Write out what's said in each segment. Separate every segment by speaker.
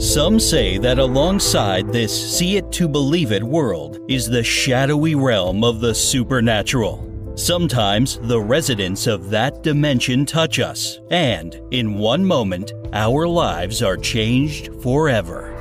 Speaker 1: Some say that alongside this see it to believe it world is the shadowy realm of the supernatural. Sometimes the residents of that dimension touch us, and in one moment, our lives are changed forever.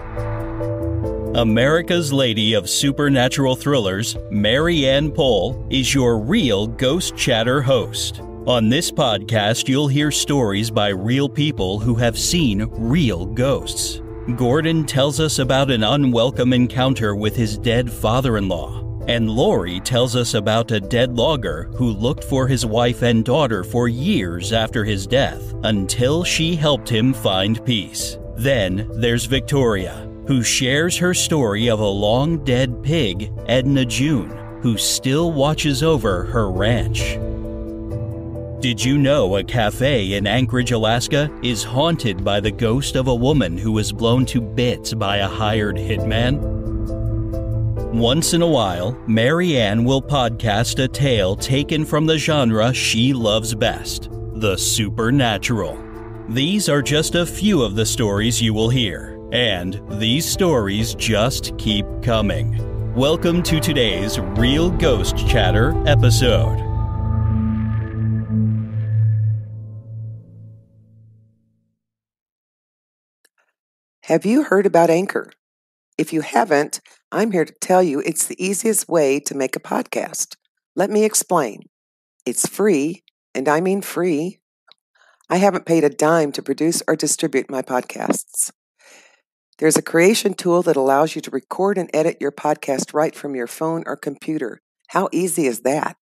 Speaker 1: America's Lady of Supernatural Thrillers, Mary Ann Pohl, is your Real Ghost Chatter host. On this podcast, you'll hear stories by real people who have seen real ghosts. Gordon tells us about an unwelcome encounter with his dead father-in-law. And Lori tells us about a dead logger who looked for his wife and daughter for years after his death, until she helped him find peace. Then there's Victoria, who shares her story of a long-dead pig, Edna June, who still watches over her ranch. Did you know a cafe in Anchorage, Alaska is haunted by the ghost of a woman who was blown to bits by a hired hitman? Once in a while, Mary Ann will podcast a tale taken from the genre she loves best, the supernatural. These are just a few of the stories you will hear, and these stories just keep coming. Welcome to today's Real Ghost Chatter episode.
Speaker 2: Have you heard about Anchor? If you haven't, I'm here to tell you it's the easiest way to make a podcast. Let me explain. It's free, and I mean free. I haven't paid a dime to produce or distribute my podcasts. There's a creation tool that allows you to record and edit your podcast right from your phone or computer. How easy is that?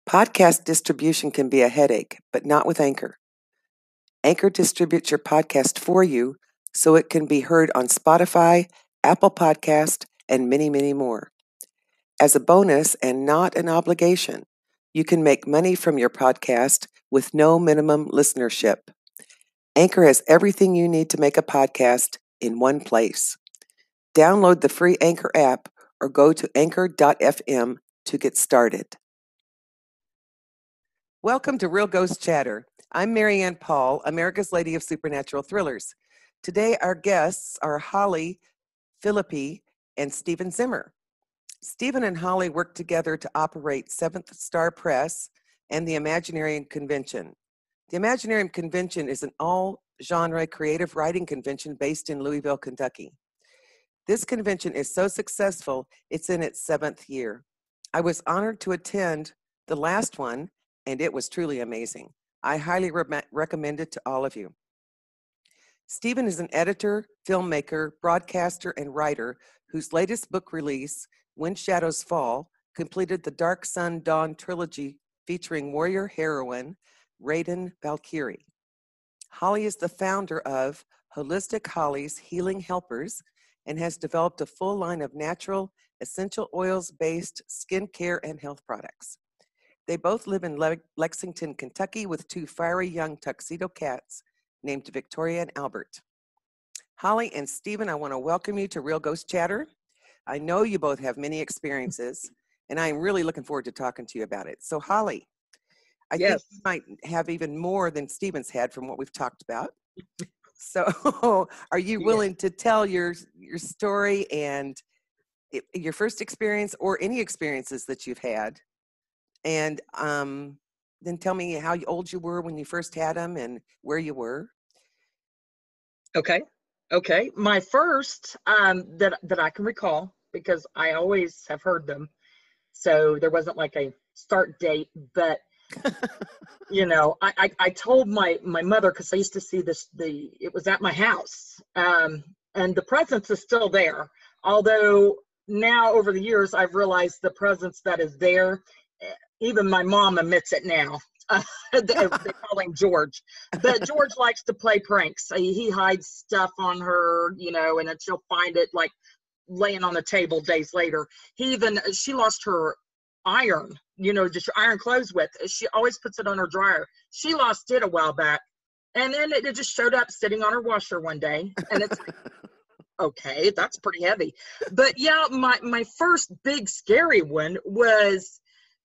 Speaker 2: Podcast distribution can be a headache, but not with Anchor. Anchor distributes your podcast for you so it can be heard on Spotify, Apple Podcast, and many, many more. As a bonus and not an obligation, you can make money from your podcast with no minimum listenership. Anchor has everything you need to make a podcast in one place. Download the free Anchor app or go to anchor.fm to get started. Welcome to Real Ghost Chatter. I'm Mary Ann Pohl, America's Lady of Supernatural Thrillers. Today, our guests are Holly, Phillippe, and Stephen Zimmer. Stephen and Holly work together to operate Seventh Star Press and the Imaginarium Convention. The Imaginarium Convention is an all-genre creative writing convention based in Louisville, Kentucky. This convention is so successful, it's in its 7th year. I was honored to attend the last one, and it was truly amazing. I highly recommend it to all of you. Stephen is an editor, filmmaker, broadcaster, and writer whose latest book release, When Shadows Fall, completed the Dark Sun Dawn trilogy featuring warrior heroine Raiden Valkyrie. Holly is the founder of Holistic Holly's Healing Helpers and has developed a full line of natural, essential oils-based skincare and health products. They both live in Lexington, Kentucky with 2 fiery young tuxedo cats named Victoria and Albert. Holly and Stephen, I want to welcome you to Real Ghost Chatter. I know you both have many experiences, and I'm really looking forward to talking to you about it. So Holly, I think you might have even more than Stephen's had from what we've talked about. So are you willing to tell your story and your first experience or any experiences that you've had? And then tell me how old you were when you first had them and where you were.
Speaker 3: Okay. My first that I can recall, because I always have heard them, so there wasn't like a start date, but I told my mother, because I used to see it was at my house, and the presence is still there, although now over the years I've realized the presence that is there, even my mom admits it now. They call him George, but George likes to play pranks. He hides stuff on her, and then she'll find it like laying on the table days later. She lost her iron, just iron clothes with. She always puts it on her dryer. She lost it a while back, and then it just showed up sitting on her washer one day, and it's like, okay, that's pretty heavy. But yeah, my first big scary one was,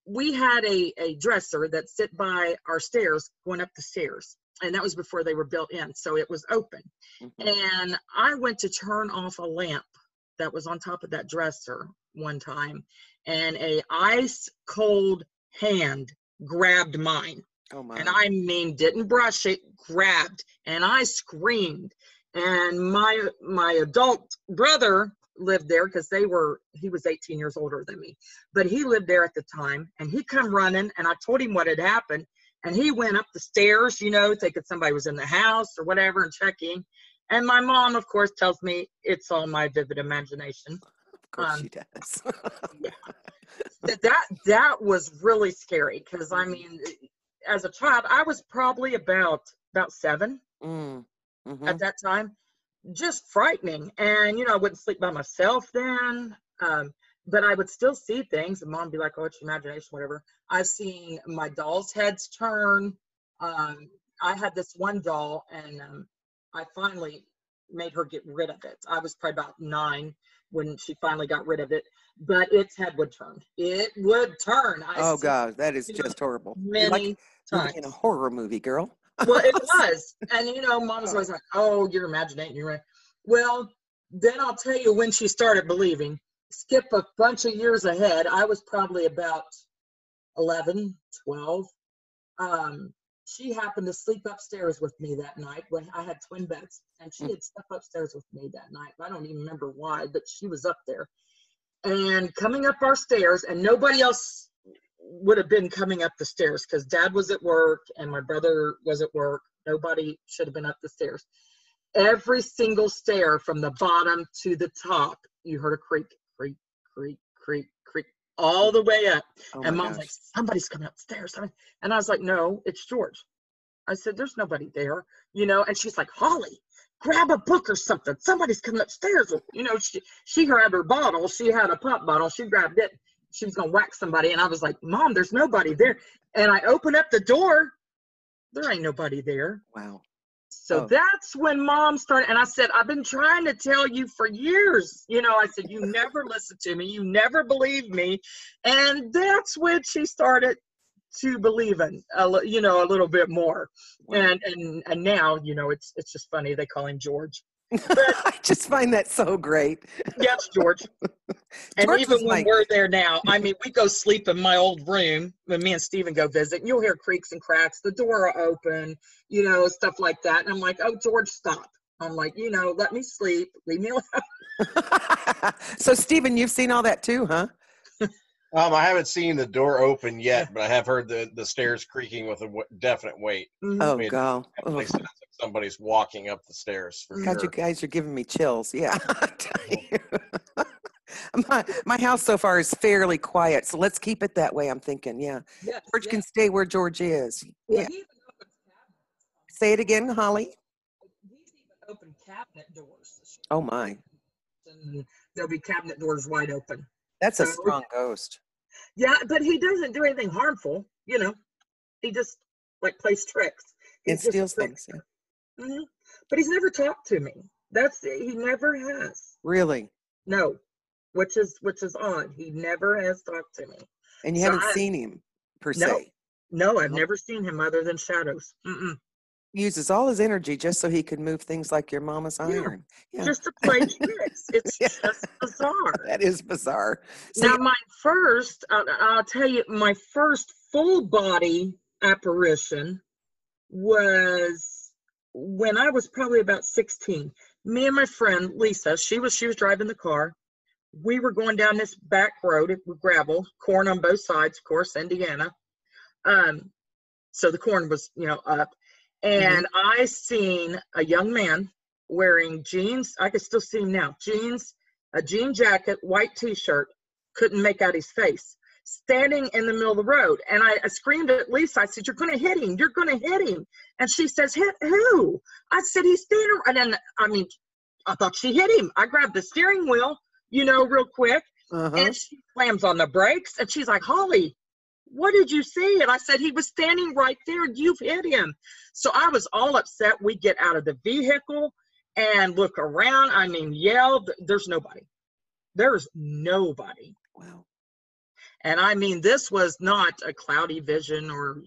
Speaker 3: we had a dresser that sit by our stairs going up the stairs. and that was before they were built in, so it was open. And I went to turn off a lamp that was on top of that dresser one time, and a ice cold hand grabbed mine.
Speaker 2: Oh my.
Speaker 3: And I mean, didn't brush it, grabbed, and I screamed. And my adult brother lived there because he was 18 years older than me, but he lived there at the time, and he come running, and I told him what had happened, and he went up the stairs, thinking somebody was in the house or whatever and checking. And my mom, of course, tells me it's all my vivid imagination.
Speaker 2: Of course she does.
Speaker 3: Yeah. That was really scary because, I mean, as a child, I was probably about 7 at that time. Just frightening. And, I wouldn't sleep by myself then. But I would still see things, and Mom would be like, oh, it's your imagination, whatever. I've seen my dolls' heads turn. I had this one doll, and I finally made her get rid of it. I was probably about 9 when she finally got rid of it, but its head would turn. It would turn.
Speaker 2: Oh, God, that is just horrible.
Speaker 3: Many times.
Speaker 2: Living in a horror movie, girl.
Speaker 3: Well, it was. And, Mom was always like, oh, you're imagining. You're right. Well, then I'll tell you when she started believing. Skip a bunch of years ahead. I was probably about 11, 12. She happened to sleep upstairs with me that night when I had twin beds, and she had slept upstairs with me that night. I don't even remember why, but she was up there and coming up our stairs, and nobody else would have been coming up the stairs because Dad was at work and my brother was at work. Nobody should have been up the stairs. Every single stair from the bottom to the top, you heard a creak, creak, creak, creak, creak, all the way up. And Mom's like, somebody's coming upstairs. And I was like, no, it's George. I said, there's nobody there, and she's like, Holly, grab a book or something. Somebody's coming upstairs. She grabbed her bottle. She had a pop bottle. She grabbed it. She was going to whack somebody. And I was like, Mom, there's nobody there. And I open up the door. There ain't nobody there.
Speaker 2: Wow.
Speaker 3: So that's when Mom started, and I said, I've been trying to tell you for years. I said, you never listen to me. You never believe me. And that's when she started to believe in, a little bit more. Wow. And now, it's just funny. They call him George. But,
Speaker 2: I just find that so great.
Speaker 3: Yes, George. And
Speaker 2: George
Speaker 3: even when we're there now, I mean, we go sleep in my old room when me and Stephen go visit, and you'll hear creaks and cracks, the door will open, stuff like that. And I'm like, oh, George, stop. I'm like, let me sleep. Leave me alone.
Speaker 2: So, Stephen, you've seen all that too, huh?
Speaker 4: I haven't seen the door open yet, but I have heard the stairs creaking with a definite weight.
Speaker 2: Oh, God.
Speaker 4: Like somebody's walking up the stairs. For
Speaker 2: God,
Speaker 4: sure.
Speaker 2: you guys are giving me chills. Yeah, I tell you. My house so far is fairly quiet, so let's keep it that way, I'm thinking. Yeah.
Speaker 3: Yes,
Speaker 2: George can stay where George is. Yeah. Say it again, Holly.
Speaker 3: He's even opened cabinet doors.
Speaker 2: Oh, my.
Speaker 3: And there'll be cabinet doors wide open.
Speaker 2: That's a strong ghost.
Speaker 3: Yeah, but he doesn't do anything harmful, He just, plays tricks.
Speaker 2: And steals things, yeah.
Speaker 3: Mm-hmm. But he's never talked to me. He never has.
Speaker 2: Really?
Speaker 3: No, which is odd. He never has talked to me.
Speaker 2: And you haven't seen him, per se?
Speaker 3: No, I've never seen him other than shadows. Mm-mm.
Speaker 2: Uses all his energy just so he can move things like your mama's iron.
Speaker 3: Yeah. Just to play tricks. It's just bizarre.
Speaker 2: That is bizarre. So
Speaker 3: now, I'll tell you, my first full body apparition was when I was probably about 16. Me and my friend Lisa, she was driving the car. We were going down this back road with gravel, corn on both sides, of course, Indiana. So the corn was, up. And I seen a young man wearing jeans. I could still see him now. Jeans, a jean jacket, white T-shirt. Couldn't make out his face. Standing in the middle of the road. And I screamed at Lisa. I said, you're going to hit him. You're going to hit him. And she says, hit who? I said, he's standing. And then, I thought she hit him. I grabbed the steering wheel, real quick. And she slams on the brakes. And she's like, Holly, what did you see? And I said, he was standing right there. You've hit him. So I was all upset. We get out of the vehicle and look around. Yell. There's nobody. There's nobody.
Speaker 2: Wow.
Speaker 3: And this was not a cloudy vision or,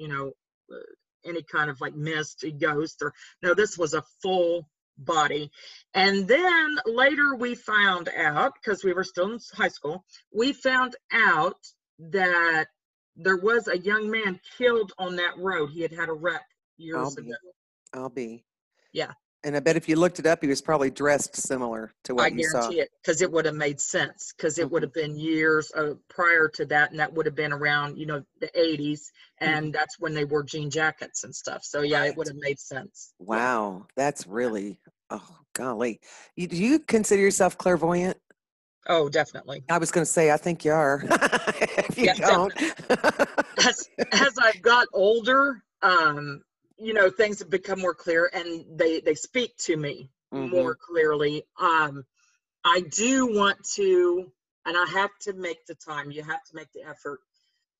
Speaker 3: any kind of like mist, a ghost, or no, this was a full body. And then later we found out, because we were still in high school, we found out that there was a young man killed on that road. He had had a wreck years ago.
Speaker 2: I'll be.
Speaker 3: Yeah.
Speaker 2: And I bet if you looked it up, he was probably dressed similar to what
Speaker 3: I
Speaker 2: you saw.
Speaker 3: guarantee it, because it would have made sense, because it would have been years prior to that, and that would have been around, you know, the 80s, and that's when they wore jean jackets and stuff. So yeah, it would have made sense.
Speaker 2: Wow, that's really, oh golly. Do you consider yourself clairvoyant?
Speaker 3: Oh, definitely.
Speaker 2: I was going to say, I think you are. If you don't.
Speaker 3: As I've got older, you know, things have become more clear, and they speak to me more clearly. I do want to, and I have to make the time. You have to make the effort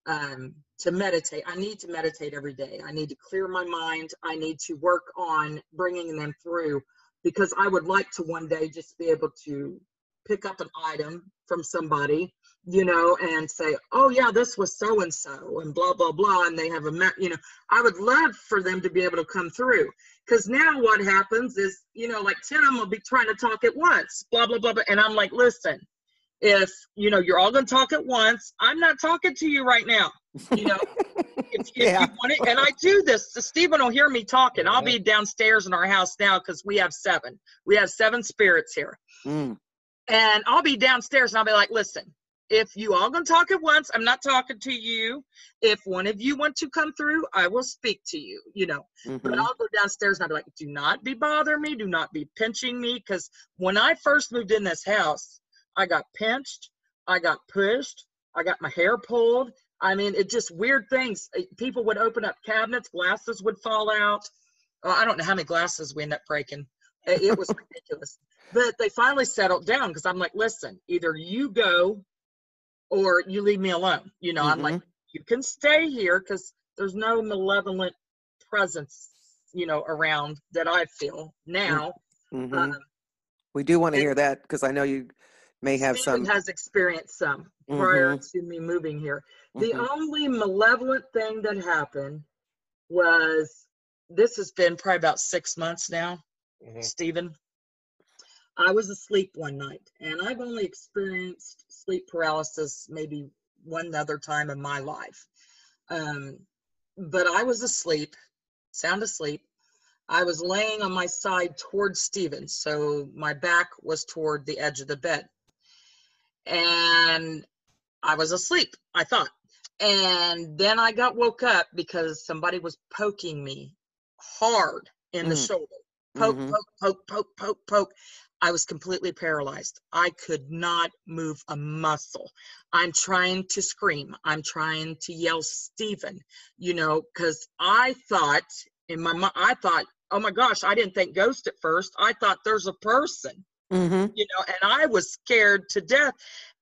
Speaker 3: to meditate. I need to meditate every day. I need to clear my mind. I need to work on bringing them through, because I would like to one day just be able to pick up an item from somebody, you know, and say, oh yeah, this was so-and-so and blah, blah, blah. And they have you know, I would love for them to be able to come through. Because now what happens is, you know, like Tim will be trying to talk at once, blah, blah, blah, blah. And I'm like, listen, if, you know, you're all going to talk at once, I'm not talking to you right now. You know, if you want it, and I do this, so Stephen will hear me talking. I'll be downstairs in our house now, because we have 7. We have 7 spirits here. And I'll be downstairs and I'll be like, listen, if you all going to talk at once, I'm not talking to you. If one of you want to come through, I will speak to you, you know. But I'll go downstairs and I'll be like, do not be bothering me. Do not be pinching me. Because when I first moved in this house, I got pinched. I got pushed. I got my hair pulled. I mean, it just weird things. People would open up cabinets. Glasses would fall out. I don't know how many glasses we ended up breaking. It was ridiculous. But they finally settled down, because I'm like, listen, either you go or you leave me alone. You know, I'm like, you can stay here, because there's no malevolent presence, you know, around that I feel now.
Speaker 2: We do want to hear that, because I know you may have
Speaker 3: Stephen has experienced some prior to me moving here. The only malevolent thing that happened was, this has been probably about 6 months now, Stephen. I was asleep one night, and I've only experienced sleep paralysis maybe one other time in my life. But I was asleep, sound asleep. I was laying on my side towards Stephen, so my back was toward the edge of the bed. And I was asleep, I thought. And then I got woke up because somebody was poking me hard in the shoulder. Poke, poke, poke, poke, poke, poke. I was completely paralyzed. I could not move a muscle. I'm trying to scream. I'm trying to yell, Stephen, you know, because I thought in my mind, oh my gosh, I didn't think ghost at first. I thought there's a person, you know, and I was scared to death.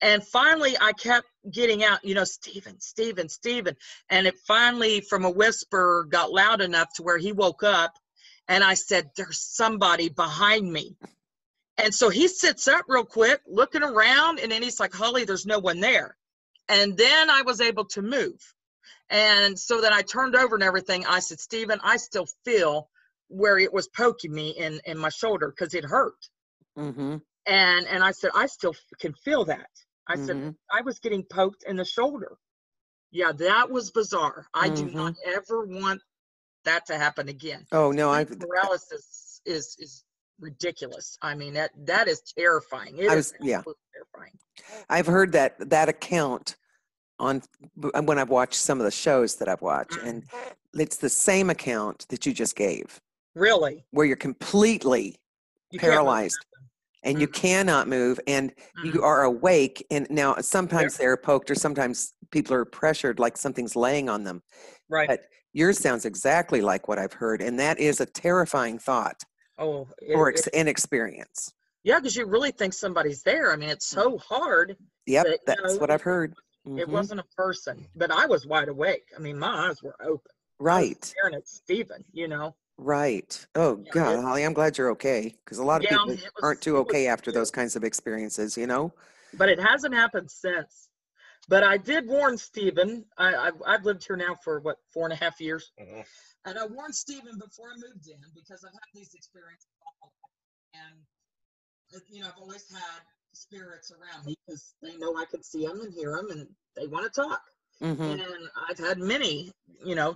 Speaker 3: And finally I kept getting out, you know, Stephen, Stephen, Stephen. And it finally, from a whisper, got loud enough to where he woke up, and I said, there's somebody behind me. And so he sits up real quick, looking around, and then he's like, Holly, there's no one there. And then I was able to move. And so then I turned over and everything. I said, Stephen, I still feel where it was poking me in my shoulder, because it hurt. And I said, I still can feel that. I said, I was getting poked in the shoulder. Yeah, that was bizarre. I do not ever want that to happen again. Oh, no. Paralysis is ridiculous. I mean, that is terrifying. It is terrifying.
Speaker 2: I've heard that account when I've watched some of the shows that I've watched, and it's the same account that you just gave.
Speaker 3: Really?
Speaker 2: Where you're completely paralyzed and you cannot move, and you are awake. And now sometimes they're poked, or sometimes people are pressured like something's laying on them.
Speaker 3: Right.
Speaker 2: But yours sounds exactly like what I've heard, and that is a terrifying thought.
Speaker 3: Oh,
Speaker 2: an experience.
Speaker 3: Yeah, because you really think somebody's there. I mean, it's so hard.
Speaker 2: Yep, that's what I've heard.
Speaker 3: It wasn't a person, but I was wide awake. I mean, my eyes were open.
Speaker 2: Right.
Speaker 3: I was staring at Stephen, you know.
Speaker 2: Right. Oh, God, Holly, I'm glad you're okay, because a lot of people aren't too okay after those kinds of experiences, you know.
Speaker 3: But it hasn't happened since. But I did warn Stephen. I've lived here now for, 4.5 years?
Speaker 4: Mm-hmm.
Speaker 3: And I warned Stephen before I moved in, because I've had these experiences. And, I've always had spirits around me because they know I could see them and hear them, and they want to talk.
Speaker 2: Mm-hmm.
Speaker 3: And I've had many,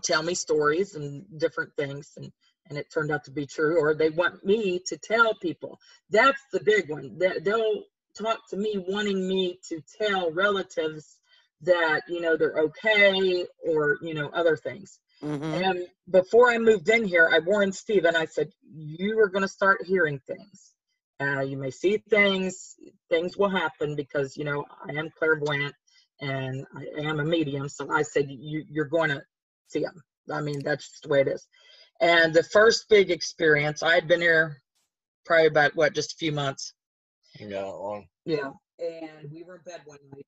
Speaker 3: tell me stories and different things, and it turned out to be true, or they want me to tell people. That's the big one. They'll talk to me wanting me to tell relatives that, they're okay, or, other things.
Speaker 2: Mm-hmm.
Speaker 3: And before I moved in here, I warned Stephen, I said, you are going to start hearing things. You may see things will happen, because, I am clairvoyant and I am a medium. So I said, you're going to see them. I mean, that's just the way it is. And the first big experience, I had been here probably about, just a few months.
Speaker 4: Yeah, long.
Speaker 3: Yeah. And we were in bed one night,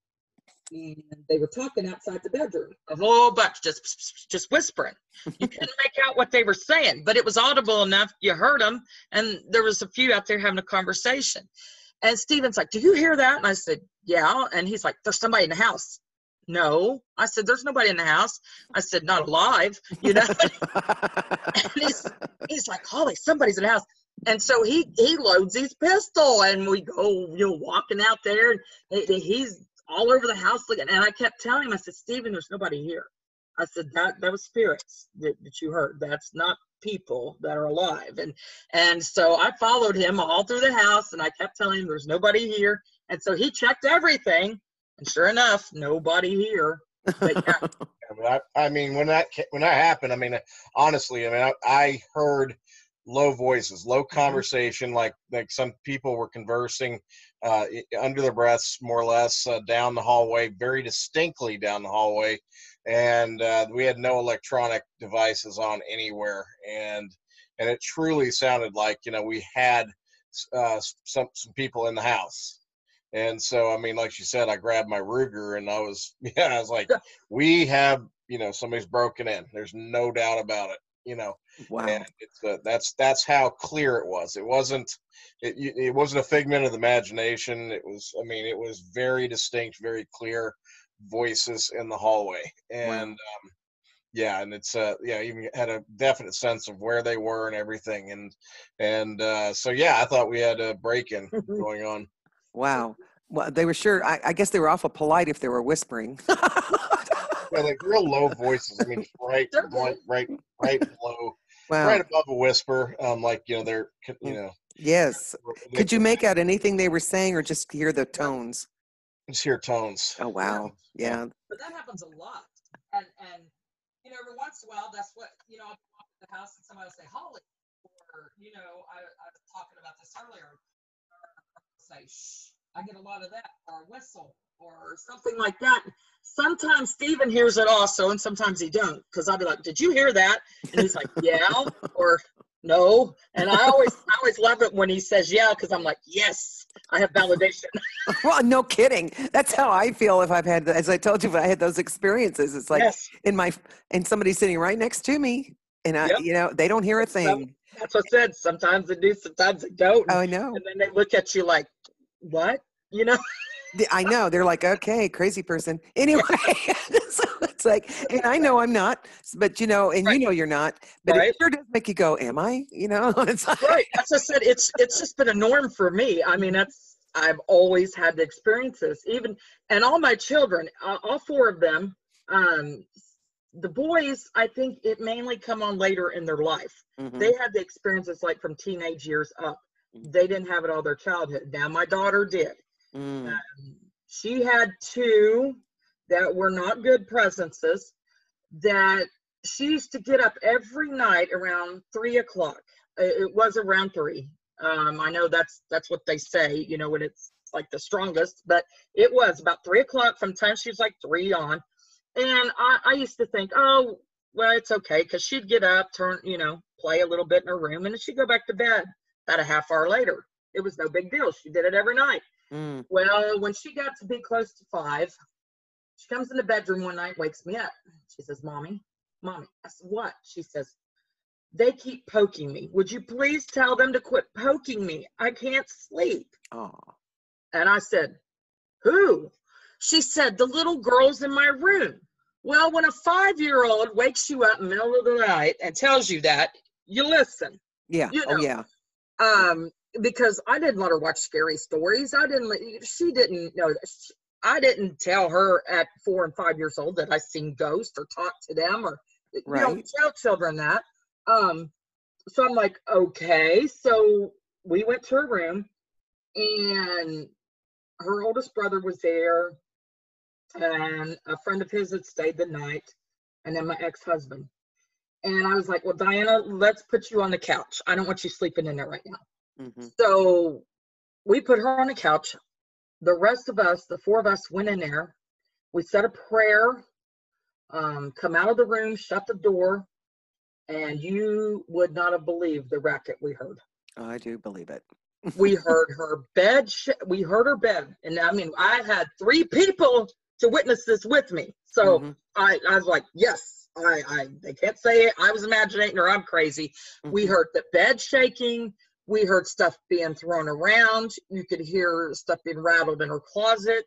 Speaker 3: and they were talking outside the bedroom, a whole bunch, just whispering. You couldn't make out what they were saying, but it was audible enough. You heard them, and there was a few out there having a conversation. And Stephen's like, "Did you hear that?" And I said, "Yeah." And he's like, "There's somebody in the house." No, I said, "There's nobody in the house." I said, "Not alive, And he's like, "Holly, somebody's in the house." And so he loads his pistol, and we go, walking out there, and he's all over the house looking. And I kept telling him, I said, "Stephen, there's nobody here." I said, that was spirits that you heard. That's not people that are alive. And so I followed him all through the house, and I kept telling him there's nobody here. And so he checked everything, and sure enough, nobody here. But yeah.
Speaker 4: I mean, when that happened, I mean, honestly, I heard low voices, low conversation, like some people were conversing under their breaths, more or less, down the hallway, very distinctly down the hallway. And we had no electronic devices on anywhere. And it truly sounded like, we had some people in the house. And so, I mean, like she said, I grabbed my Ruger, and I was like, we have, somebody's broken in. There's no doubt about it.
Speaker 2: Wow.
Speaker 4: And it's that's how clear it was. It wasn't a figment of the imagination. It was very distinct, very clear voices in the hallway. And
Speaker 2: wow.
Speaker 4: and it's even had a definite sense of where they were and everything. And so I thought we had a break-in going on.
Speaker 2: Wow. Well, they were sure. I guess they were awful polite if they were whispering.
Speaker 4: Yeah, like real low voices. I mean, right below,
Speaker 2: Wow.
Speaker 4: right above a whisper. Like they're
Speaker 2: Yes. Could you make out anything they were saying, or just hear the tones?
Speaker 4: Just hear tones.
Speaker 2: Oh wow. Yeah.
Speaker 3: But that happens a lot, and every once in a while, that's what I'll walk in the house and somebody will say, "Holly," or I was talking about this earlier. Or say, "Shh." I get a lot of that, or whistle, or something like that. Sometimes Stephen hears it also, and sometimes he don't, because I'll be like, "Did you hear that?" And he's like, "Yeah," or "No." And I always love it when he says yeah, because I'm like, yes, I have validation.
Speaker 2: Well, no kidding. That's how I feel if I've had, as I told you, if I had those experiences. It's like and somebody's sitting right next to me, and they don't hear a thing.
Speaker 3: That's what I said. Sometimes they do, sometimes they don't.
Speaker 2: Oh, I know.
Speaker 3: And then they look at you like, what?
Speaker 2: I know. They're like, okay, crazy person. Anyway, so it's like, and I know I'm not, but and you're not, but it sure does make you go, am I? It's like,
Speaker 3: right. As I said, it's just been a norm for me. I mean, I've always had the experiences, and all my children, all 4 of them, the boys, I think it mainly come on later in their life.
Speaker 2: Mm-hmm.
Speaker 3: They had the experiences like from teenage years up. They didn't have it all their childhood. Now my daughter did. She had 2 that were not good presences, that she used to get up every night around 3 o'clock. It was around 3. I know that's what they say, when it's like the strongest, but it was about 3 o'clock from the time she was like 3 on. And I used to think, oh, well, it's okay, because she'd get up, turn, play a little bit in her room, and then she'd go back to bed about a half hour later. It was no big deal. She did it every night. Well, when she got to be close to 5, she comes in the bedroom one night, wakes me up. She says, Mommy. I said, what? She says, they keep poking me. Would you please tell them to quit poking me? I can't sleep.
Speaker 2: Oh.
Speaker 3: And I said, who? She said, the little girl's in my room. Well, when a 5-year-old wakes you up in the middle of the night and tells you that, you listen.
Speaker 2: Yeah.
Speaker 3: You
Speaker 2: Oh,
Speaker 3: know,
Speaker 2: yeah.
Speaker 3: because I didn't let her watch scary stories. She didn't know that. I didn't tell her at 4 and 5 years old that I seen ghosts or talked to them, or you don't
Speaker 2: Right.
Speaker 3: tell children that. So I'm like, okay. So we went to her room, and her oldest brother was there, and a friend of his had stayed the night, and then my ex-husband. And I was like, well, Diana, let's put you on the couch. I don't want you sleeping in there right now.
Speaker 2: Mm-hmm.
Speaker 3: So we put her on the couch. The rest of us, the 4 of us, went in there. We said a prayer, come out of the room, shut the door, and you would not have believed the racket we heard.
Speaker 2: Oh, I do believe it.
Speaker 3: We heard her bed. We heard her bed. And I mean, I had 3 people to witness this with me. So
Speaker 2: Mm-hmm.
Speaker 3: I was like, yes. They can't say it. I was imagining, or I'm crazy.
Speaker 2: Mm-hmm.
Speaker 3: We heard the bed shaking. We heard stuff being thrown around. You could hear stuff being rattled in her closet.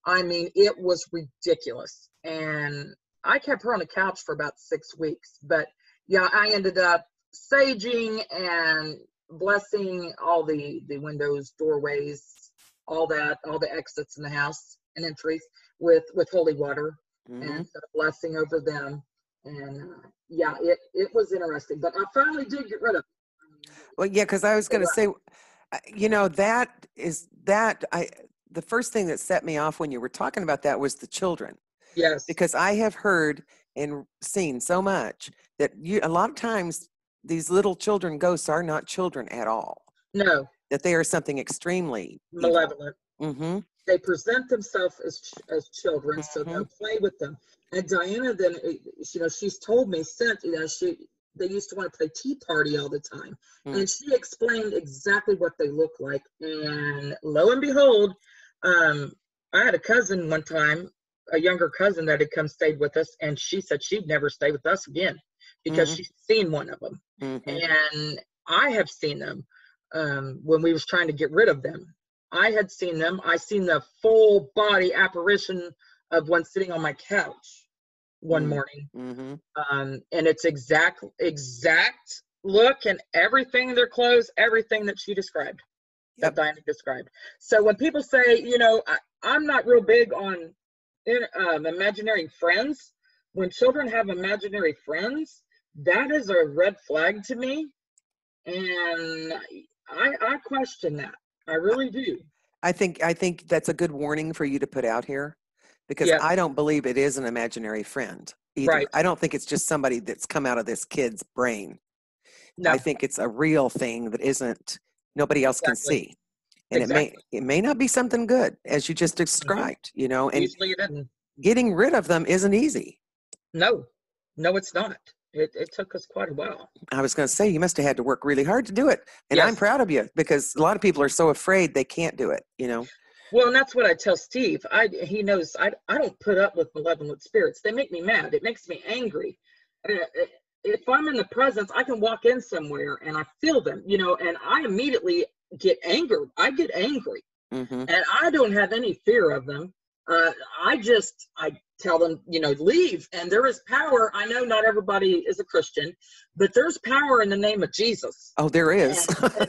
Speaker 3: I mean, it was ridiculous. And I kept her on the couch for about 6 weeks. But yeah, I ended up saging and blessing all the windows, doorways, all that, all the exits in the house and entries with holy water,
Speaker 2: Mm-hmm.
Speaker 3: and set a blessing over them. And yeah, it was interesting, but I finally did get rid of it.
Speaker 2: Well, yeah, because I was going to say, the first thing that set me off when you were talking about that was the children.
Speaker 3: Yes.
Speaker 2: Because I have heard and seen so much that a lot of times these little children ghosts are not children at all.
Speaker 3: No.
Speaker 2: That they are something extremely
Speaker 3: malevolent.
Speaker 2: Mm-hmm.
Speaker 3: They present themselves as children,
Speaker 2: Mm-hmm.
Speaker 3: so they'll play with them. And Diana then, she's told me since, they used to want to play tea party all the time.
Speaker 2: Mm.
Speaker 3: And she explained exactly what they look like. And lo and behold, I had a cousin one time, a younger cousin that had come stayed with us, and she said she'd never stay with us again because
Speaker 2: Mm-hmm.
Speaker 3: she's seen one of them.
Speaker 2: Mm-hmm.
Speaker 3: And I have seen them when we was trying to get rid of them. I had seen them. I seen the full body apparition of one sitting on my couch one morning.
Speaker 2: Mm-hmm.
Speaker 3: And it's exact look and everything in their clothes, everything that she described, that Diana described. So when people say, I'm not real big on imaginary friends. When children have imaginary friends, that is a red flag to me. And I question that. I really do.
Speaker 2: I think that's a good warning for you to put out here, because
Speaker 3: Yeah.
Speaker 2: I don't believe it is an imaginary friend either.
Speaker 3: Right.
Speaker 2: I don't think it's just somebody that's come out of this kid's brain.
Speaker 3: No.
Speaker 2: I think it's a real thing that nobody else can see. And it may not be something good, as you just described, and
Speaker 3: usually it isn't.
Speaker 2: Getting rid of them isn't easy.
Speaker 3: No, it's not. It took us quite a while.
Speaker 2: I was going to say, you must have had to work really hard to do it. And
Speaker 3: Yes.
Speaker 2: I'm proud of you, because a lot of people are so afraid they can't do it,
Speaker 3: Well, and that's what I tell Steve. He knows I don't put up with malevolent spirits. They make me mad. It makes me angry. If I'm in the presence, I can walk in somewhere and I feel them, and I immediately get angered. I get angry.
Speaker 2: Mm-hmm.
Speaker 3: And I don't have any fear of them. I tell them, leave. And there is power. I know not everybody is a Christian, but there's power in the name of Jesus.
Speaker 2: Oh, there is.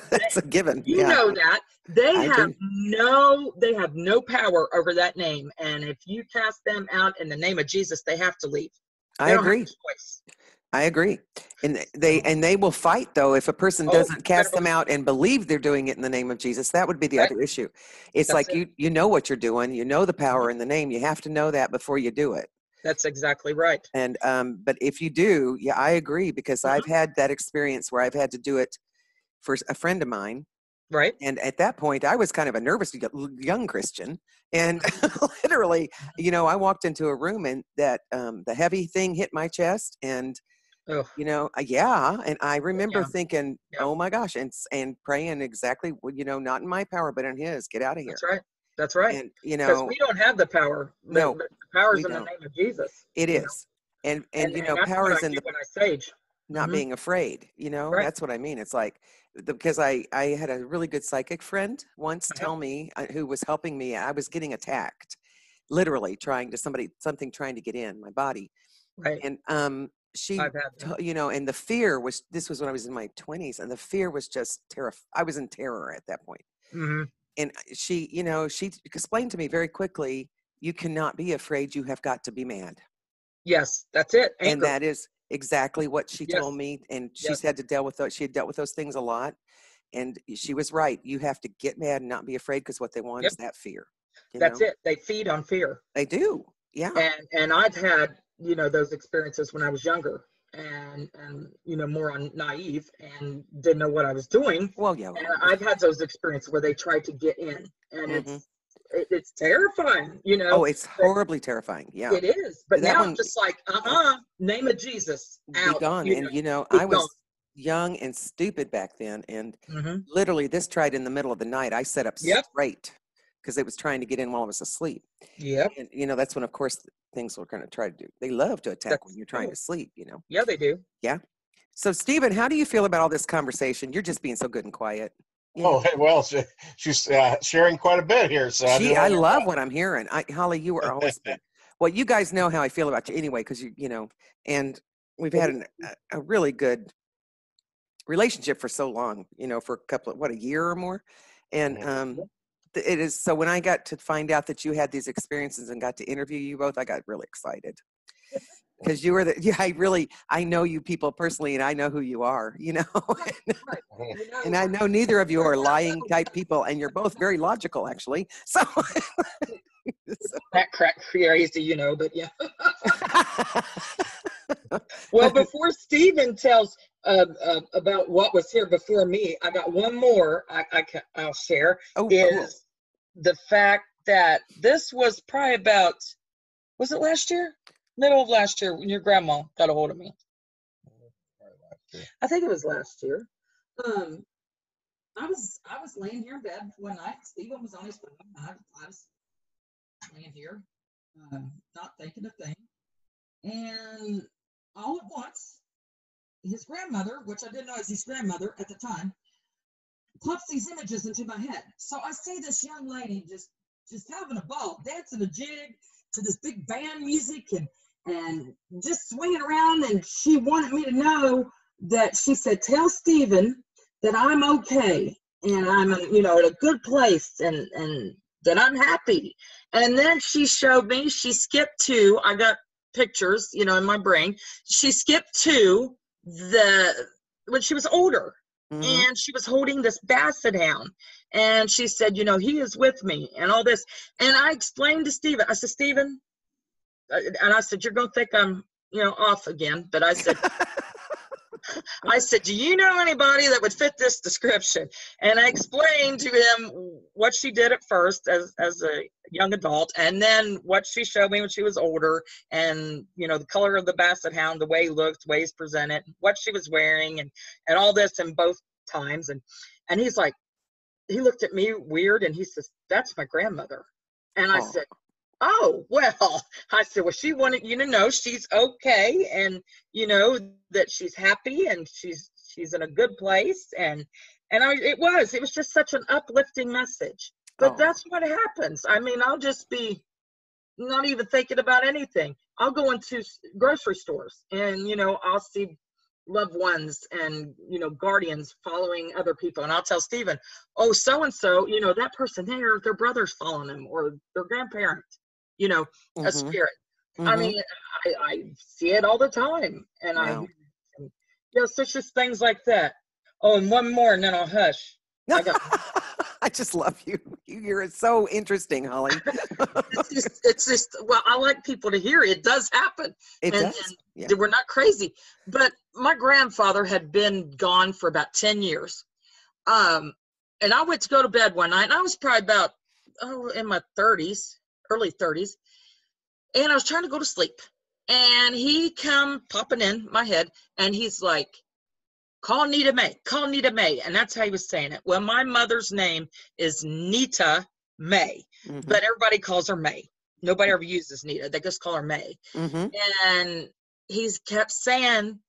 Speaker 2: That's a given.
Speaker 3: You know that. They have no power over that name. And if you cast them out in the name of Jesus, they have to leave.
Speaker 2: I agree. I agree. And they will fight, though, if a person doesn't cast them out and believe they're doing it in the name of Jesus. That would be the other issue. It's That's like you know what you're doing. You know the power in the name. You have to know that before you do it.
Speaker 3: That's exactly right.
Speaker 2: And but if you do, yeah, I agree, because I've had that experience where I've had to do it for a friend of mine.
Speaker 3: Right.
Speaker 2: And at that point, I was kind of a nervous young Christian. And literally, I walked into a room and that the heavy thing hit my chest, and
Speaker 3: and
Speaker 2: I remember thinking, oh my gosh, and praying exactly, not in my power, but in His. Get out of here.
Speaker 3: That's right.
Speaker 2: And
Speaker 3: because we don't have the power.
Speaker 2: No,
Speaker 3: the power is in the name of Jesus.
Speaker 2: It is, and power is in the
Speaker 3: when I sage.
Speaker 2: Not being afraid.
Speaker 3: Right.
Speaker 2: That's what I mean. It's like, because I had a really good psychic friend once tell me, who was helping me. I was getting attacked. literally something trying to get in my body.
Speaker 3: Right.
Speaker 2: And she,
Speaker 3: I've had that.
Speaker 2: and the fear this was when I was in my 20s, and the fear was just I was in terror at that point.
Speaker 3: Mm-hmm.
Speaker 2: And she explained to me very quickly, you cannot be afraid, you have got to be mad.
Speaker 3: Yes, that's it. Anchor.
Speaker 2: And that is exactly what she
Speaker 3: Yes.
Speaker 2: told me. And she's
Speaker 3: Yes.
Speaker 2: had to deal with those. She had dealt with those things a lot. And she was right. You have to get mad and not be afraid, because what they want is that fear.
Speaker 3: That's it. They feed on fear.
Speaker 2: They do. Yeah.
Speaker 3: And I've had, those experiences when I was younger and more naive and didn't know what I was doing.
Speaker 2: Well, yeah.
Speaker 3: And I've had those experiences where they tried to get in, and
Speaker 2: Mm-hmm.
Speaker 3: it's terrifying,
Speaker 2: Oh, it's horribly terrifying. Yeah.
Speaker 3: It is. But
Speaker 2: that
Speaker 3: now
Speaker 2: one,
Speaker 3: I'm just like, name of Jesus.
Speaker 2: Be gone. And I was young and stupid back then. And literally this tried in the middle of the night. I sat up straight because it was trying to get in while I was asleep.
Speaker 3: Yep.
Speaker 2: And that's when, of course, things we're going to try to do. They love to attack when you're trying to sleep,
Speaker 3: Yeah, they do.
Speaker 2: Yeah. So, Stephen, how do you feel about all this conversation? You're just being so good and quiet. Yeah.
Speaker 4: Oh, well, she's sharing quite a bit here. So
Speaker 2: I love what I'm hearing. Holly, you were always well, you guys know how I feel about you anyway, because and we've had a really good relationship for so long, for a year or more. And it is, so when I got to find out that you had these experiences and got to interview you both, I got really excited. Because you were I know you people personally, and I know who you are, and I know neither of you are lying type people, and you're both very logical, actually. So
Speaker 3: that crack crazy, but yeah. Well, before Stephen tells about what was here before me, I got one more I'll share. Cool. The fact that this was probably about, was it last year? Middle of last year, when your grandma got a hold of me. I think it was last year. I was laying here in bed one night. Stephen was on his phone. I was laying here, not thinking a thing. And all at once, his grandmother, which I didn't know was his grandmother at the time, pops these images into my head. So I see this young lady just having a ball, dancing a jig to this big band music and just swinging around. And she wanted me to know that, she said, tell Stephen that I'm okay and I'm in a good place and that I'm happy. And then she showed me, she skipped to, I got pictures, in my brain. She skipped to when she was older. And she was holding this basset hound. And she said, he is with me and all this. And I explained to Stephen, I said, Stephen, and I said, you're going to think I'm, off again. But I said, do you know anybody that would fit this description? And I explained to him what she did at first as a young adult, and then what she showed me when she was older, and, the color of the basset hound, the way he looked, the way he's presented, what she was wearing, and all this in both times. And he's like, he looked at me weird, and he says, that's my grandmother. And I said, oh, well, I said, well, she wanted you to know she's okay, and that she's happy and she's in a good place. And it was just such an uplifting message. But that's what happens. I mean, I'll just be not even thinking about anything. I'll go into grocery stores and, I'll see loved ones and, guardians following other people. And I'll tell Stephen, oh, so-and-so, that person there, their brother's following them, or their grandparent, a spirit. I mean, I see it all the time. And
Speaker 2: wow.
Speaker 3: Such as things like that. Oh, and one more, and then I'll hush.
Speaker 2: I just love you. You're so interesting, Holly.
Speaker 3: it's just, well, I like people to hear it. It does happen.
Speaker 2: It does. Yeah.
Speaker 3: We're not crazy. But my grandfather had been gone for about 10 years. And I went to go to bed one night, and I was probably about, in my 30s, early 30s. And I was trying to go to sleep. And he come popping in my head, and he's like, call Nita May. And that's how he was saying it. Well, my mother's name is Nita May, but everybody calls her May. Nobody ever uses Nita. They just call her May. And he's kept saying,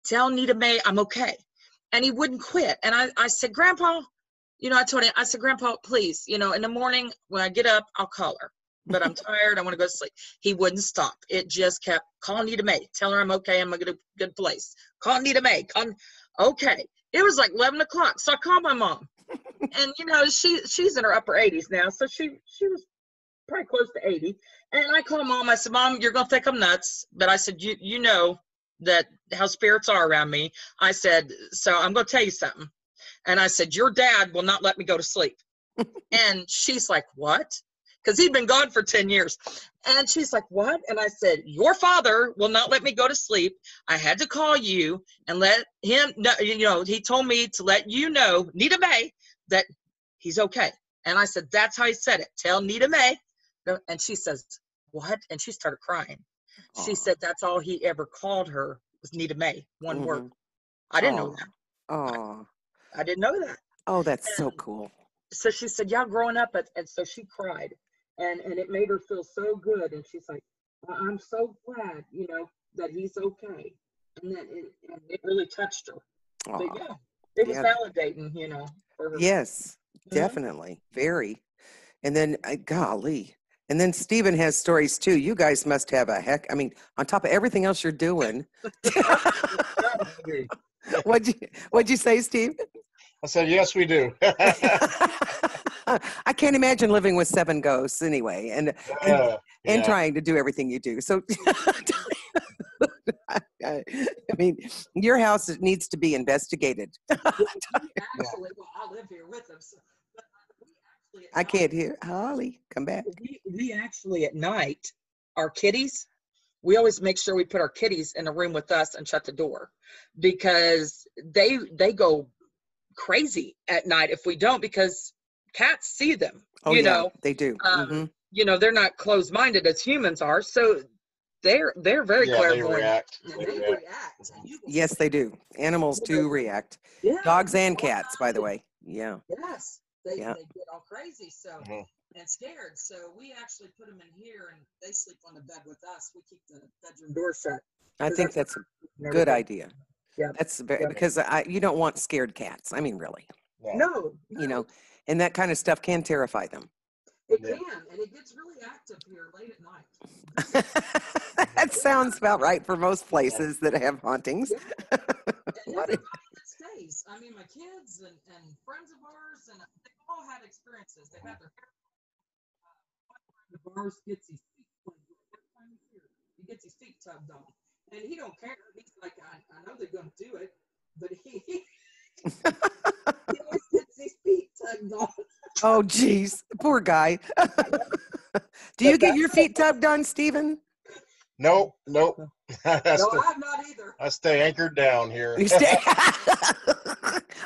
Speaker 3: tell Nita May I'm okay. And he wouldn't quit. And I said, Grandpa, I told him, I said, Grandpa, please, in the morning when I get up, I'll call her. but I'm tired. I want to go to sleep. He wouldn't stop. It just kept, call Nita Mae. Tell her I'm okay. I'm in a good place. Call Nita Mae. Okay. It was like 11 o'clock. So I called my mom. And, you know, she's in her upper 80s now. So she was probably close to 80. And I called Mom. I said, Mom, you're going to think I'm nuts. But I said, you know that how spirits are around me. I said, so I'm going to tell you something. And I said, your dad will not let me go to sleep. And she's like, what? Because he'd been gone for 10 years. And she's like, what? And I said, your father will not let me go to sleep. I had to call you and let him know, you know, he told me to let you know, Nita Mae, that he's okay. And I said, that's how he said it. Tell Nita Mae. And she says, what? And she started crying. She said that's all he ever called her was Nita Mae, one word. I didn't know that.
Speaker 2: Oh,
Speaker 3: I didn't know that.
Speaker 2: oh, that's so cool.
Speaker 3: So she said, yeah, growing up. And so she cried. And it made her feel so good. And she's like, I'm so glad, you know, that he's okay. And it really touched her.
Speaker 2: Aw.
Speaker 3: But yeah, it was validating, you know, for her.
Speaker 2: Yes, definitely. Very. And then, golly. And then Stephen has stories too. You guys must have I mean, on top of everything else you're doing. What'd you say, Steve?
Speaker 4: I said, yes, we do.
Speaker 2: I can't imagine living with 7 ghosts anyway, and trying to do everything you do. So, I mean, your house needs to be investigated.
Speaker 3: Actually, well, I live here with them. So,
Speaker 2: I can't hear. Holly, come back.
Speaker 3: We actually at night, our kitties, we always make sure we put our kitties in a room with us and shut the door, because they go crazy at night if we don't, because cats see them. You know,
Speaker 2: they do.
Speaker 3: You know, they're not closed-minded as humans are, so they're very clairvoyant.
Speaker 4: They react.
Speaker 2: Yes, they do. Animals do react.
Speaker 3: Yeah.
Speaker 2: Dogs and cats, by the way. Yeah.
Speaker 3: Yes. They get all crazy, so and scared. So we actually put them in here, and they sleep on the bed with us. We keep the bedroom door shut.
Speaker 2: I think that's a good idea.
Speaker 3: Yeah,
Speaker 2: that's because you don't want scared cats. I mean, really.
Speaker 3: No.
Speaker 2: You know, and that kind of stuff can terrify them.
Speaker 3: It can, and it gets really active here late at night.
Speaker 2: That sounds about right for most places that have hauntings.
Speaker 3: Yeah. And everybody that stays. I mean, my kids and friends of ours, and they all had experiences. They've had their hair. The bars gets his feet. He gets his feet tugged on, and he don't care. He's like, I know they're going to do it, but he always gets his feet tugged on.
Speaker 2: Oh, geez, poor guy. Do you get your feet tugged on, Stephen?
Speaker 4: Nope.
Speaker 3: No, I'm not either.
Speaker 4: I stay anchored down here.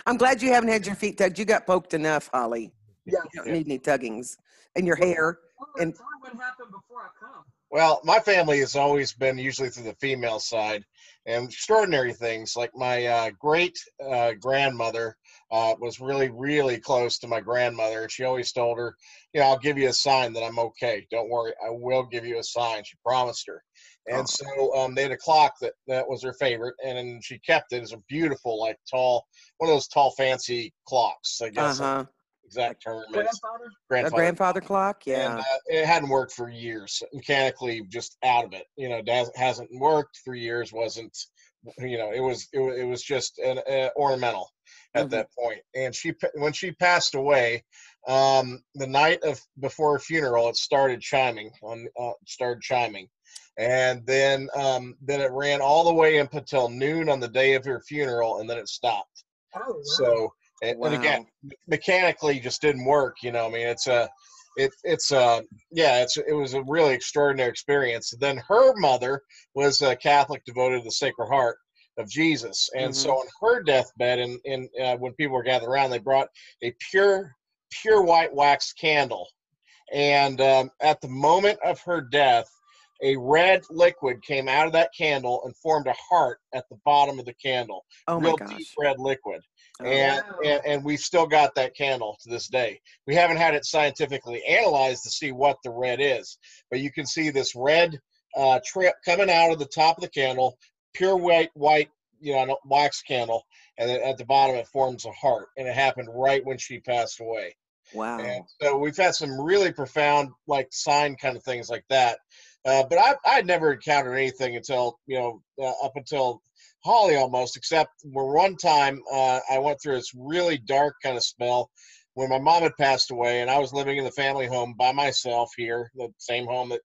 Speaker 2: I'm glad you haven't had your feet tugged. You got poked enough, Holly.
Speaker 3: Yeah.
Speaker 2: You don't need any tuggings. And your hair. And
Speaker 3: what happened before I come?
Speaker 4: Well, my family has always been usually through the female side, and extraordinary things like my great grandmother was really, really close to my grandmother. She always told her, you know, I'll give you a sign that I'm okay. Don't worry, I will give you a sign. She promised her. And so they had a clock that was her favorite, and she kept it as a beautiful, like tall, one of those tall, fancy clocks, I guess. Exact term is
Speaker 2: grandfather clock. Yeah.
Speaker 4: And it hadn't worked for years, mechanically just out of it. You know, hasn't worked for years. Wasn't, you know, it was just an ornamental at that point. And when she passed away, the night before her funeral, it started chiming and then it ran all the way up until noon on the day of her funeral, and then it stopped.
Speaker 3: Oh, wow.
Speaker 4: So. And again, mechanically just didn't work. You know, I mean, it was a really extraordinary experience. Then her mother was a Catholic devoted to the Sacred Heart of Jesus. And so on her deathbed, and when people were gathered around, they brought a pure white wax candle. And at the moment of her death, a red liquid came out of that candle and formed a heart at the bottom of the candle.
Speaker 2: Oh, my gosh.
Speaker 4: Deep red liquid.
Speaker 2: Oh,
Speaker 4: and we've still got that candle to this day. We haven't had it scientifically analyzed to see what the red is, but you can see this red trip coming out of the top of the candle, pure white, you know, wax candle, and then at the bottom it forms a heart, and it happened right when she passed away.
Speaker 2: Wow.
Speaker 4: So we've had some really profound, like sign kind of things like that. But I'd never encountered anything until, up until Holly almost, except where one time I went through this really dark kind of spell when my mom had passed away, and I was living in the family home by myself here, the same home that,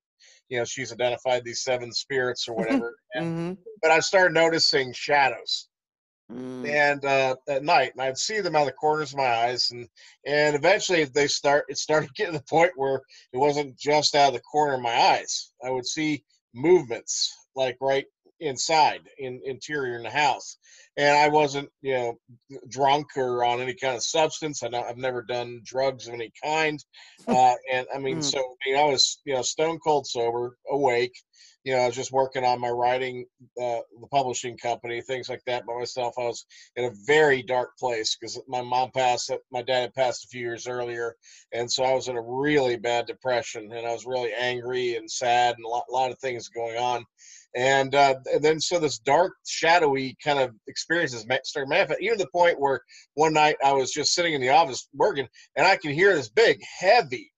Speaker 4: she's identified these 7 spirits or whatever.
Speaker 2: Mm-hmm.
Speaker 4: But I started noticing shadows
Speaker 2: Mm.
Speaker 4: and at night, and I'd see them out of the corners of my eyes, and eventually it started getting to the point where it wasn't just out of the corner of my eyes. I would see movements like right inside in interior in the house, and I wasn't drunk or on any kind of substance. I've never done drugs of any kind, and I mean,
Speaker 2: Mm.
Speaker 4: so I was stone cold sober, awake. I was just working on my writing, the publishing company, things like that by myself. I was in a very dark place because my dad had passed a few years earlier. And so I was in a really bad depression, and I was really angry and sad, and a lot of things going on. And then so this dark, shadowy kind of experiences started manifesting, even to the point where one night I was just sitting in the office working, and I could hear this big, heavy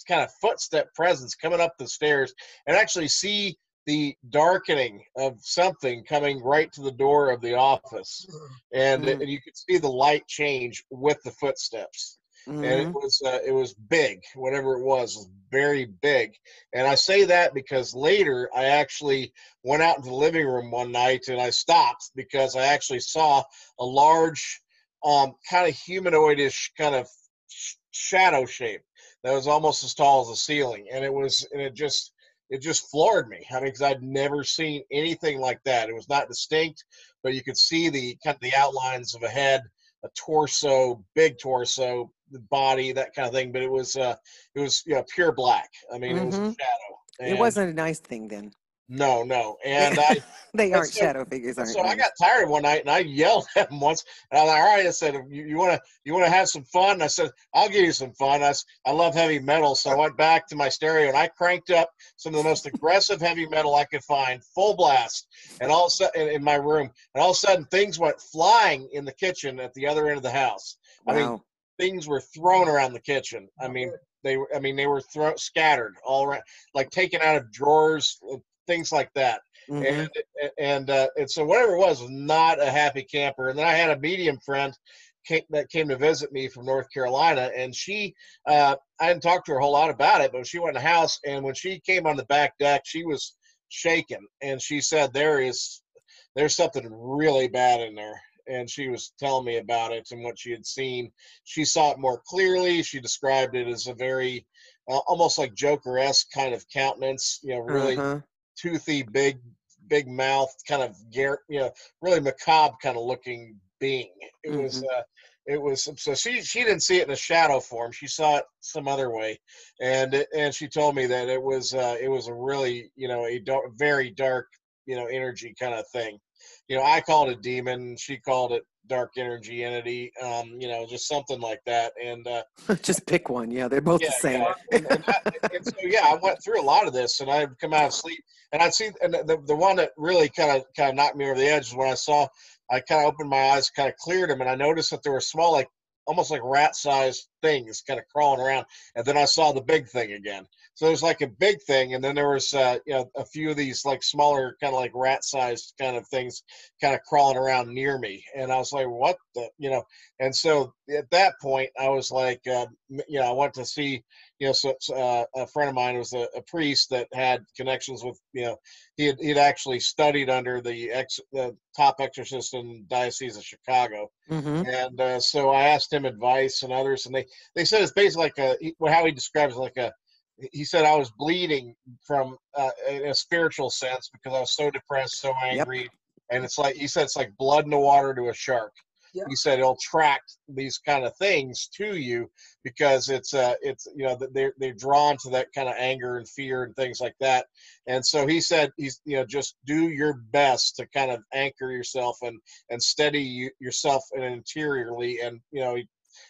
Speaker 4: kind of footstep presence coming up the stairs, and actually see the darkening of something coming right to the door of the office, and
Speaker 2: Mm.
Speaker 4: you could see the light change with the footsteps. And
Speaker 2: Mm-hmm.
Speaker 4: it was big, whatever it was very big. And I say that because later I actually went out into the living room one night, and I stopped because I actually saw a large, kind of humanoidish kind of shadow shape that was almost as tall as the ceiling, and it just floored me. I mean, because I'd never seen anything like that. It was not distinct, but you could see the kind of the outlines of a head, a torso, big torso, the body, that kind of thing. But it was pure black. I mean, it was a
Speaker 2: Mm-hmm.
Speaker 4: shadow,
Speaker 2: It
Speaker 4: and
Speaker 2: wasn't a nice thing then.
Speaker 4: no, and
Speaker 2: They
Speaker 4: and
Speaker 2: aren't
Speaker 4: so
Speaker 2: shadow figures,
Speaker 4: and
Speaker 2: aren't
Speaker 4: so I
Speaker 2: nice.
Speaker 4: got tired one night, and I yelled at him once. And I was like, "All right," I said, you want to have some fun?" And I said, "I'll give you some fun." I love heavy metal, so I went back to my stereo and I cranked up some of the most aggressive heavy metal I could find, full blast, and all of a sudden in my room, and all of a sudden things went flying in the kitchen at the other end of the house. I mean,
Speaker 2: Wow.
Speaker 4: things were thrown around the kitchen. They were scattered all around, like taken out of drawers, things like that. and
Speaker 2: Mm-hmm.
Speaker 4: and so whatever it was not a happy camper. And then I had a medium friend that came to visit me from North Carolina, and I didn't talk to her a whole lot about it, but she went in the house, and when she came on the back deck, she was shaken, and she said there's something really bad in there. And she was telling me about it and what she had seen. She saw it more clearly. She described it as a very almost like Joker-esque kind of countenance, really
Speaker 2: Uh-huh.
Speaker 4: toothy, big mouth, kind of really macabre kind of looking being.
Speaker 2: Mm-hmm.
Speaker 4: It was so she didn't see it in a shadow form. She saw it some other way, and she told me that it was a really very dark energy kind of thing. I called it demon. She called it dark energy entity. Just something like that. And
Speaker 2: Just pick one. Yeah, they're both
Speaker 4: yeah,
Speaker 2: the same.
Speaker 4: yeah, and so yeah, I went through a lot of this, and I'd come out of sleep, and I'd see, and the one that really kind of knocked me over the edge is when I kind of opened my eyes, kind of cleared them, and I noticed that there were small, like almost like rat-sized things, kind of crawling around, and then I saw the big thing again. So there's like a big thing, and then there was a few of these like smaller, kind of like rat-sized kind of things, kind of crawling around near me, and I was like, what the, and so at that point, I was like, I went to see, a friend of mine was a priest that had connections with, he'd actually studied under the top exorcist in the Diocese of Chicago.
Speaker 2: Mm-hmm.
Speaker 4: And so I asked him advice and others, and they said it's basically how he describes it, he said I was bleeding from in a spiritual sense because I was so depressed, so
Speaker 2: Yep.
Speaker 4: angry, and he said it's like blood in the water to a shark.
Speaker 3: Yeah.
Speaker 4: He said it'll attract these kind of things to you because it's they're drawn to that kind of anger and fear and things like that. And so he said just do your best to kind of anchor yourself and steady yourself interiorly, and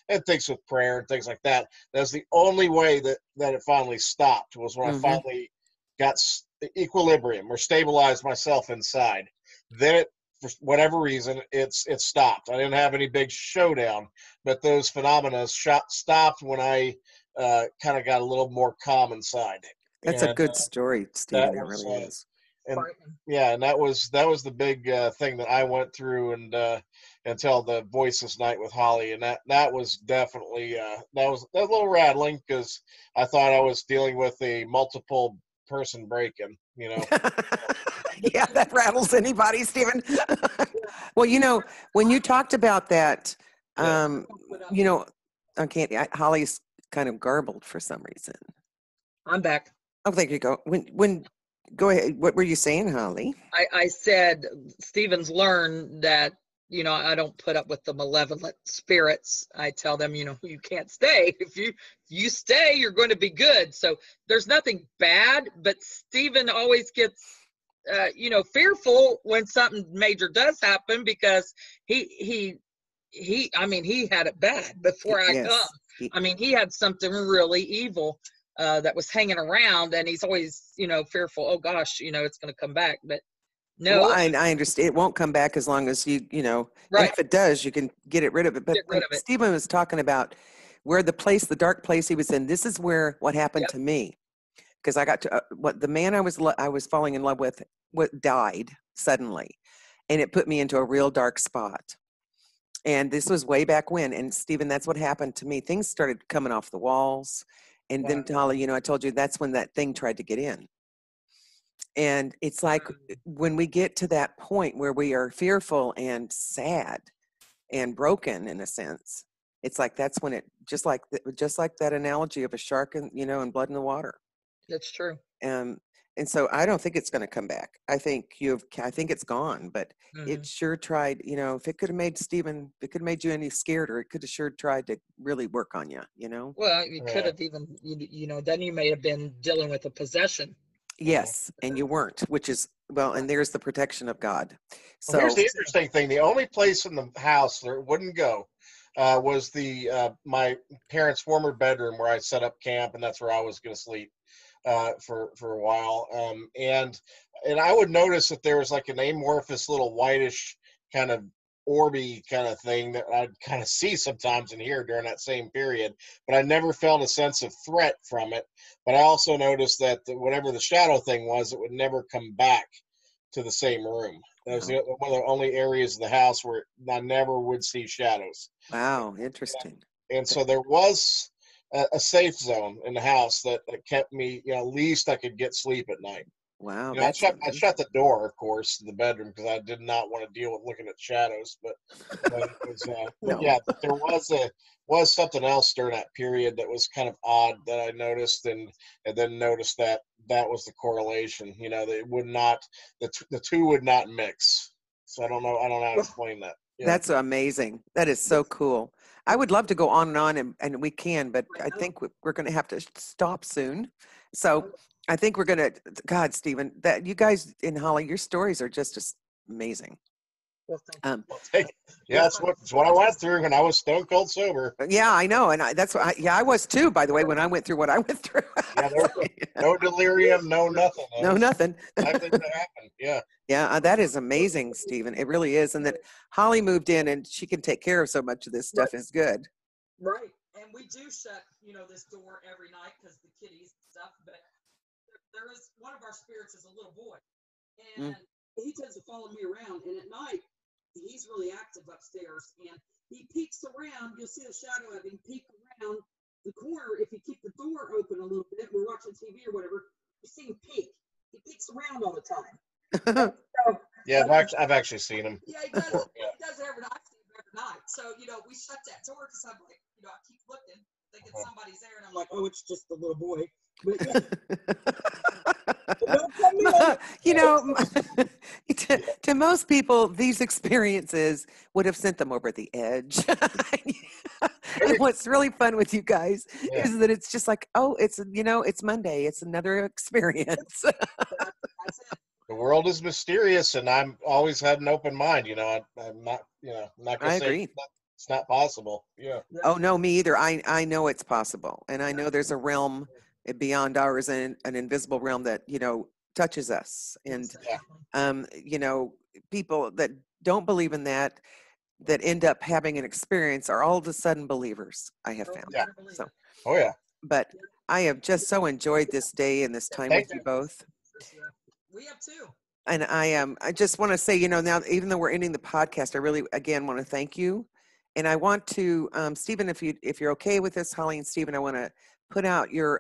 Speaker 4: and things with prayer and things like that. That's the only way that it finally stopped, was when I
Speaker 2: Mm-hmm.
Speaker 4: finally got equilibrium or stabilized myself inside. Then it for whatever reason, it stopped. I didn't have any big showdown, but those phenomena stopped when I kind of got a little more calm inside.
Speaker 2: That's a
Speaker 4: And
Speaker 2: good story, Stephen.
Speaker 4: that
Speaker 2: It
Speaker 4: was,
Speaker 2: really is.
Speaker 4: and
Speaker 3: Frightening.
Speaker 4: yeah, and that was the big thing that I went through, and until the Voices night with Holly, and that was definitely that was a little rattling because I thought I was dealing with a multiple person break-in, you know.
Speaker 2: Yeah, that rattles anybody, Stephen. Well, when you talked about that,
Speaker 4: Yeah.
Speaker 2: you know, Holly's kind of garbled for some reason.
Speaker 3: I'm back.
Speaker 2: Oh, there you go. Go ahead. What were you saying, Holly?
Speaker 3: I said Stevens learned that, I don't put up with the malevolent spirits. I tell them, you can't stay. If you stay, you're going to be good. So there's nothing bad, but Steven always gets fearful when something major does happen because he had it bad before I
Speaker 2: Yes.
Speaker 3: come. He had something really evil that was hanging around, and he's always, fearful. Oh gosh, it's going to come back. But no,
Speaker 2: Well, I understand it won't come back as long as and
Speaker 3: right.
Speaker 2: if it does, you can get rid of it. But
Speaker 3: Get rid of it.
Speaker 2: Stephen was talking about where the dark place he was in. This is where what happened
Speaker 3: Yep.
Speaker 2: to me, because I got to the man I was falling in love with died suddenly, and it put me into a real dark spot. And this was way back when. And Stephen, that's what happened to me. Things started coming off the walls. And then, Holly, I told you that's when that thing tried to get in. And it's like when we get to that point where we are fearful and sad and broken in a sense, it's like that's when it just like that analogy of a shark and and blood in the water.
Speaker 3: That's true.
Speaker 2: And so I don't think it's going to come back. I think it's gone, but it sure tried, if it could have made Stephen, if it could have made you any scared, or it could have sure tried to really work on you,
Speaker 3: Well, you could have even, then you may have been dealing with a possession.
Speaker 2: Yes, and you weren't, which is, well, and there's the protection of God. So
Speaker 4: Well, here's the interesting thing. The only place in the house that it wouldn't go was my parents' former bedroom where I set up camp, and that's where I was going to sleep for a while. And I would notice that there was like an amorphous little whitish kind of orby kind of thing that I'd kind of see sometimes in here during that same period, but I never felt a sense of threat from it. But I also noticed that whatever the shadow thing was, it would never come back to the same room. That was one of the only areas of the house where I never would see shadows.
Speaker 2: Wow, interesting.
Speaker 4: And so there was a safe zone in the house that kept me, at least I could get sleep at night.
Speaker 2: Wow,
Speaker 4: I shut the door, of course, to the bedroom because I did not want to deal with looking at shadows. But it was,
Speaker 2: No.
Speaker 4: yeah, there was something else during that period that was kind of odd that I noticed, and then noticed that was the correlation. That it would not, the two would not mix. So I don't know how to explain that. Yeah.
Speaker 2: That's amazing. That is so cool. I would love to go on and on, and we can, but I think we're going to have to stop soon. So I think we're going to, God, Stephen, that you guys in Holly, your stories are just amazing.
Speaker 4: Yeah, that's what I went through when I was stone cold sober.
Speaker 2: Yeah, I know, and that's what I was too. By the way, when I went through what I went through.
Speaker 4: Yeah, there was no delirium, no nothing.
Speaker 2: No, nothing.
Speaker 4: Nothing that happened. Yeah.
Speaker 2: Yeah, that is amazing, Stephen. It really is, and that Holly moved in and she can take care of so much of this stuff is good.
Speaker 3: Right, and we do shut this door every night because the kitties and stuff. But there is one of our spirits is a little boy, and he tends to follow me around. And at night, he's really active upstairs, and he peeks around. You'll see the shadow of him peek around the corner. If you keep the door open a little bit, we're watching TV or whatever, you see him peek. He peeks around all the time. So,
Speaker 4: yeah, I've actually seen him.
Speaker 3: Yeah, he does. He does it every night. Every night. So we shut that door because I'm like, I keep looking, thinking somebody's there, and I'm like, oh, it's just the little boy. But,
Speaker 2: to most people, these experiences would have sent them over the edge. And what's really fun with you guys is that it's just like, oh, it's it's Monday, it's another experience.
Speaker 3: That's it.
Speaker 4: The world is mysterious, and I'm always had an open mind. I'm not, I'm not going to say
Speaker 2: agree.
Speaker 4: it's not possible. Yeah.
Speaker 2: Oh no, me either. I know it's possible, and I know there's a realm beyond ours, and an invisible realm that touches us, and people that don't believe in that end up having an experience are all of a sudden believers, I have found.
Speaker 4: Yeah.
Speaker 2: So,
Speaker 4: Oh yeah.
Speaker 2: but I have just so enjoyed this day and this time with you both.
Speaker 3: We have too.
Speaker 2: And I just want to say, you know, now, even though we're ending the podcast, I really, again, want to thank you. And I want to, Stephen, if you're okay with this, Holly and Stephen, I want to put out your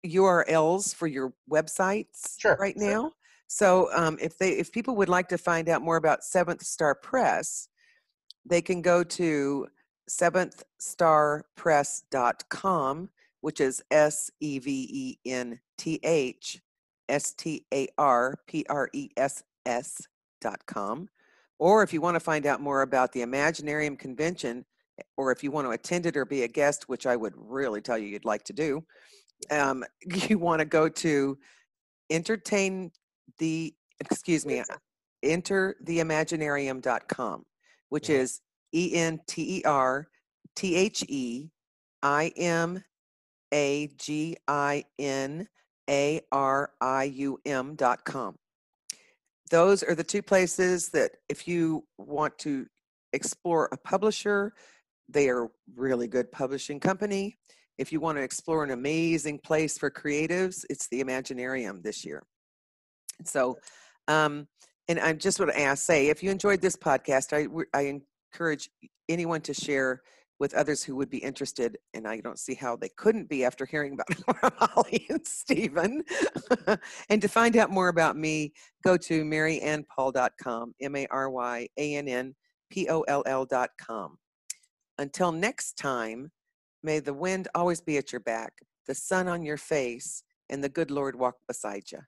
Speaker 2: URLs for your websites right now. So if people would like to find out more about Seventh Star Press, they can go to seventhstarpress.com, which is SEVENTHSTARPRESS.com. Or if you want to find out more about the Imaginarium Convention, or if you want to attend it or be a guest, which I would really tell you you'd like to do, you want to go to entertheimaginarium.com, which is ENTERTHEIMAGINARIUM.com. Those are the two places that if you want to explore a publisher, they are really good publishing company. If you want to explore an amazing place for creatives, it's the Imaginarium this year. So, and I just want to say, if you enjoyed this podcast, I encourage anyone to share with others who would be interested, and I don't see how they couldn't be after hearing about Holly and Stephen. And to find out more about me, go to maryannpoll.com, MaryAnnPoll.com. Until next time, may the wind always be at your back, the sun on your face, and the good Lord walk beside you.